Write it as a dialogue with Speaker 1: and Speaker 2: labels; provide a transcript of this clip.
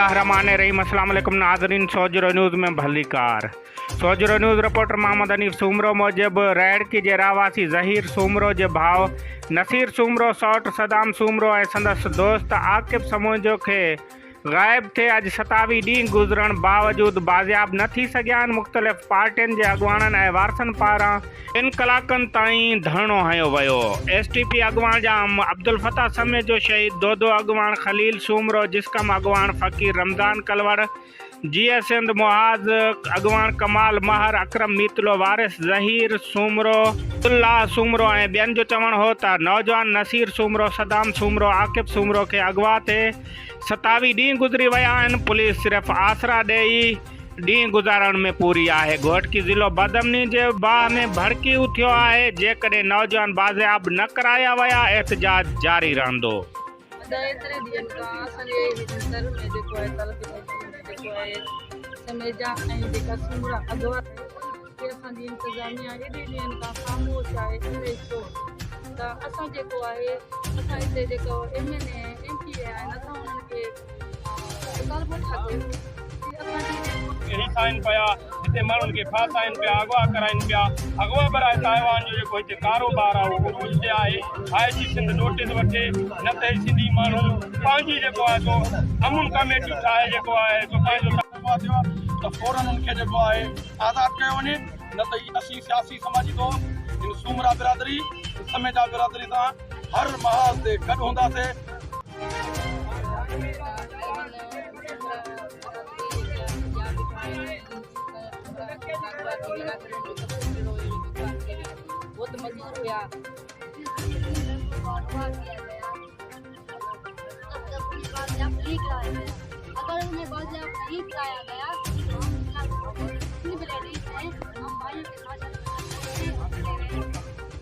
Speaker 1: बिस्मिल्लाहिर्रहमानिर्रहीम। अस्सलाम वालेकुम नाज़रीन, सोजरो न्यूज़ में भली कार। सोजरो न्यूज़ रिपोर्टर मोहम्मद हनीफ सूमरो मूजिब रैडकी जे रहवासी ज़हीर सूमरो जे भाउ नसीर सूमरो सौट सदाम सूमरो ऐं संदसि दोस्त आकिब समूजो खे ग़ाइब थे अॼु 27 ॾींहं गुज़रण बावजूदि बाज़ियाब न थी सघिया आहिनि। मुख़्तलिफ़ पार्टियुनि जे अॻुवाणनि ऐं वारसनि पारां 3 कलाकनि ताईं धरणो हयो वियो। STP अॻुवाण जा अब्दुल फताह समेत जो शहीद दोदो अॻुवाण खलील सूमरो, जिस्कम अॻुवाण फ़कीर रमज़ान कलवड़, GS सिंध मुहाज़ अॻुवाण कमाल महर, अकरम मीतलो वारिस ज़हीर सूमरो, अब्दुल्लाह सूमरो ऐं ॿियनि जो चवणु हो त नौजवान नसीर सूमरो, सदाम सूमरो, आकिब सूमरो खे अगवा ते 27 ॾींहं गुज़री विया आहिनि। पुलिस सिर्फ़ु आसरा ॾेई ॾींहं गुज़ारण में पूरी आहे। घोटकी ज़िलो बदमनी जे बाह में भड़की उथियो आहे। जेकॾहिं नौजवान बाज़ियाब न कराया विया, एहतजाज जारी रहंदो।
Speaker 2: समेजा ऐं जेका सूमरा अगवा असांजी इंतज़ामिया एॾे ॾींहंनि खां ख़ामोश आहे त असां जेको आहे असां हिते जेको MLA MP आहिनि असां उन्हनि खे मुतालबो था कयूं
Speaker 3: हिसाइनि पिया, हिते माण्हुनि खे फासाइनि पिया, अगवा कराइनि पिया। अगवा बराए ताइवान जो जेको हिते कारोबार आहे उहो रोज़ आहे। IG सिंध नोटिस वठे, न त सिंधी माण्हू पंहिंजी जेको आहे सो अमुन कमेटियूं ठाहे जेको आहे सो पंहिंजो थियो आहे त फौरन उनखे जेको आहे आज़ादु कयो वञे, न त असीं सियासी समाजी तौर इन सूमरा बिरादरी समेजा बिरादरी सां हर महाज़ ते गॾु हूंदासीं।
Speaker 2: बहुत मजबूर हुआ
Speaker 4: अगर उन्हें बाज़ियाब नहीं कराया गया